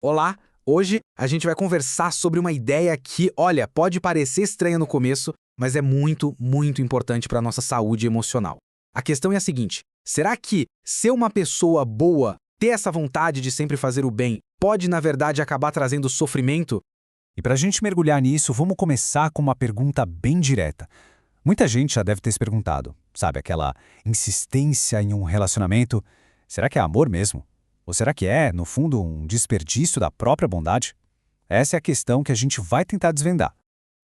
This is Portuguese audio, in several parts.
Olá! Hoje a gente vai conversar sobre uma ideia que, olha, pode parecer estranha no começo, mas é muito, muito importante para a nossa saúde emocional. A questão é a seguinte: será que ser uma pessoa boa, ter essa vontade de sempre fazer o bem, pode, na verdade, acabar trazendo sofrimento? E para a gente mergulhar nisso, vamos começar com uma pergunta bem direta. Muita gente já deve ter se perguntado, sabe, aquela insistência em um relacionamento, será que é amor mesmo? Ou será que é, no fundo, um desperdício da própria bondade? Essa é a questão que a gente vai tentar desvendar.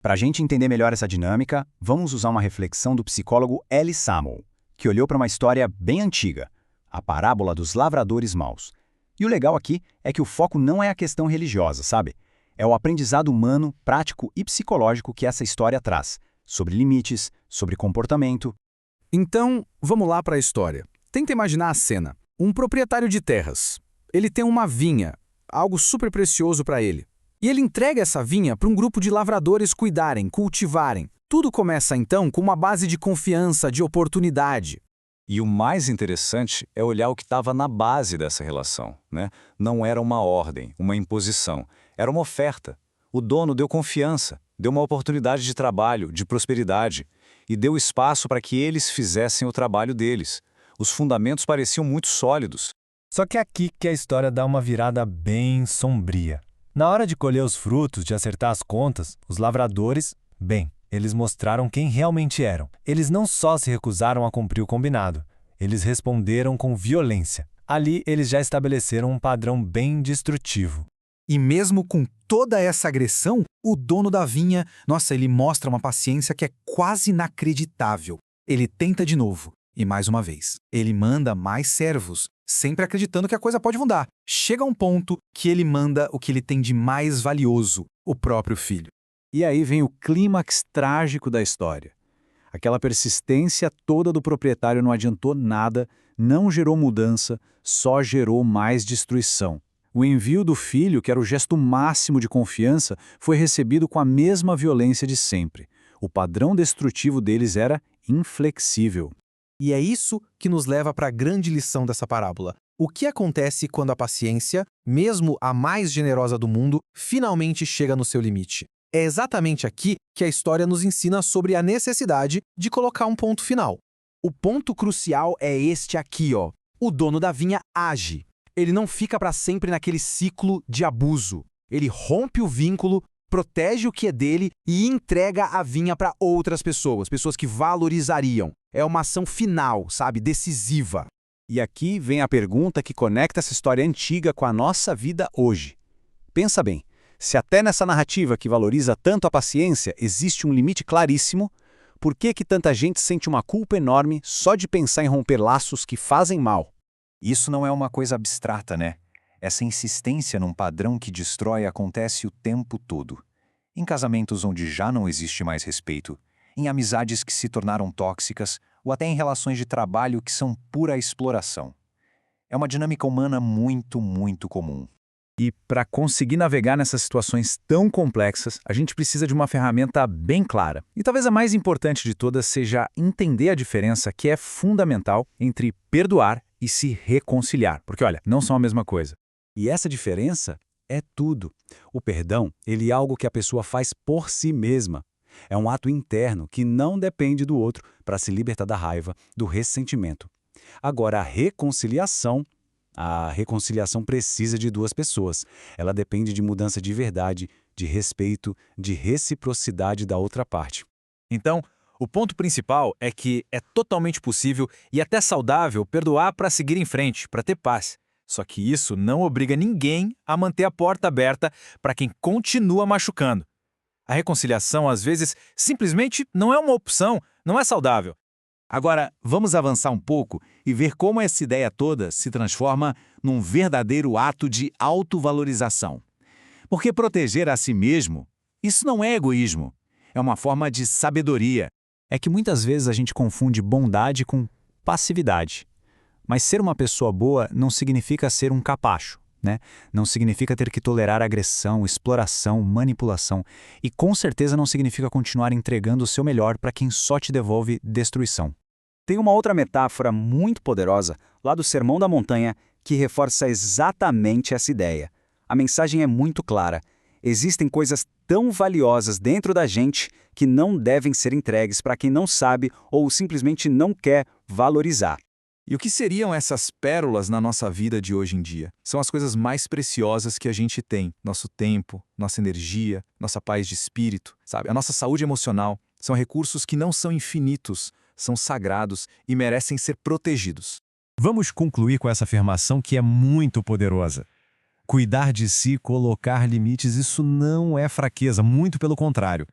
Para a gente entender melhor essa dinâmica, vamos usar uma reflexão do psicólogo L. Samuel, que olhou para uma história bem antiga, a parábola dos lavradores maus. E o legal aqui é que o foco não é a questão religiosa, sabe? É o aprendizado humano, prático e psicológico que essa história traz, sobre limites, sobre comportamento. Então, vamos lá para a história. Tenta imaginar a cena. Um proprietário de terras. Ele tem uma vinha, algo super precioso para ele. E ele entrega essa vinha para um grupo de lavradores cuidarem, cultivarem. Tudo começa então com uma base de confiança, de oportunidade. E o mais interessante é olhar o que estava na base dessa relação, né? Não era uma ordem, uma imposição, era uma oferta. O dono deu confiança, deu uma oportunidade de trabalho, de prosperidade, e deu espaço para que eles fizessem o trabalho deles. Os fundamentos pareciam muito sólidos. Só que é aqui que a história dá uma virada bem sombria. Na hora de colher os frutos, de acertar as contas, os lavradores, eles mostraram quem realmente eram. Eles não só se recusaram a cumprir o combinado, eles responderam com violência. Ali, eles já estabeleceram um padrão bem destrutivo. E mesmo com toda essa agressão, o dono da vinha, ele mostra uma paciência que é quase inacreditável. Ele tenta de novo, e mais uma vez. Ele manda mais servos, sempre acreditando que a coisa pode mudar. Chega a um ponto que ele manda o que ele tem de mais valioso, o próprio filho. E aí vem o clímax trágico da história. Aquela persistência toda do proprietário não adiantou nada, não gerou mudança, só gerou mais destruição. O envio do filho, que era o gesto máximo de confiança, foi recebido com a mesma violência de sempre. O padrão destrutivo deles era inflexível. E é isso que nos leva para a grande lição dessa parábola. O que acontece quando a paciência, mesmo a mais generosa do mundo, finalmente chega no seu limite? É exatamente aqui que a história nos ensina sobre a necessidade de colocar um ponto final. O ponto crucial é este aqui, ó. O dono da vinha age. Ele não fica para sempre naquele ciclo de abuso. Ele rompe o vínculo, protege o que é dele e entrega a vinha para outras pessoas, pessoas que valorizariam. É uma ação final, sabe, decisiva. E aqui vem a pergunta que conecta essa história antiga com a nossa vida hoje. Pensa bem, se até nessa narrativa que valoriza tanto a paciência existe um limite claríssimo, por que tanta gente sente uma culpa enorme só de pensar em romper laços que fazem mal? Isso não é uma coisa abstrata, né? Essa insistência num padrão que destrói acontece o tempo todo. Em casamentos onde já não existe mais respeito, em amizades que se tornaram tóxicas, ou até em relações de trabalho que são pura exploração. É uma dinâmica humana muito, muito comum. E para conseguir navegar nessas situações tão complexas, a gente precisa de uma ferramenta bem clara. E talvez a mais importante de todas seja entender a diferença que é fundamental entre perdoar e se reconciliar. Porque, olha, não são a mesma coisa. E essa diferença é tudo. O perdão, ele é algo que a pessoa faz por si mesma. É um ato interno que não depende do outro para se libertar da raiva, do ressentimento. Agora, a reconciliação precisa de duas pessoas. Ela depende de mudança de verdade, de respeito, de reciprocidade da outra parte. Então, o ponto principal é que é totalmente possível e até saudável perdoar para seguir em frente, para ter paz. Só que isso não obriga ninguém a manter a porta aberta para quem continua machucando. A reconciliação, às vezes, simplesmente não é uma opção, não é saudável. Agora, vamos avançar um pouco e ver como essa ideia toda se transforma num verdadeiro ato de autovalorização. Porque proteger a si mesmo, isso não é egoísmo, é uma forma de sabedoria. É que muitas vezes a gente confunde bondade com passividade. Mas ser uma pessoa boa não significa ser um capacho, né? Não significa ter que tolerar agressão, exploração, manipulação. E com certeza não significa continuar entregando o seu melhor para quem só te devolve destruição. Tem uma outra metáfora muito poderosa lá do Sermão da Montanha que reforça exatamente essa ideia. A A mensagem é muito clara. Existem coisas tão valiosas dentro da gente que não devem ser entregues para quem não sabe ou simplesmente não quer valorizar. E o que seriam essas pérolas na nossa vida de hoje em dia? São as coisas mais preciosas que a gente tem. Nosso tempo, nossa energia, nossa paz de espírito, sabe? A nossa saúde emocional. São recursos que não são infinitos, são sagrados e merecem ser protegidos. Vamos concluir com essa afirmação que é muito poderosa. Cuidar de si, colocar limites, isso não é fraqueza, muito pelo contrário.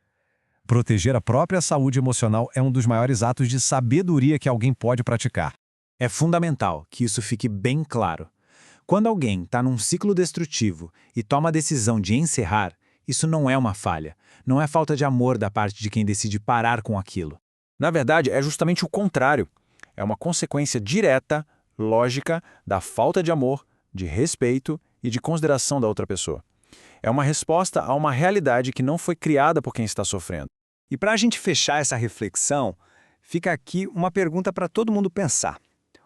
Proteger a própria saúde emocional é um dos maiores atos de sabedoria que alguém pode praticar. É fundamental que isso fique bem claro. Quando alguém está num ciclo destrutivo e toma a decisão de encerrar, isso não é uma falha, não é falta de amor da parte de quem decide parar com aquilo. Na verdade, é justamente o contrário. É uma consequência direta, lógica, da falta de amor, de respeito e de consideração da outra pessoa. É uma resposta a uma realidade que não foi criada por quem está sofrendo. E para a gente fechar essa reflexão, fica aqui uma pergunta para todo mundo pensar.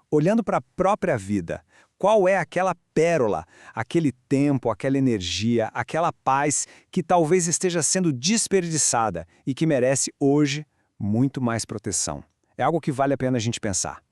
Olhando para a própria vida, qual é aquela pérola, aquele tempo, aquela energia, aquela paz que talvez esteja sendo desperdiçada e que merece hoje muito mais proteção? É algo que vale a pena a gente pensar.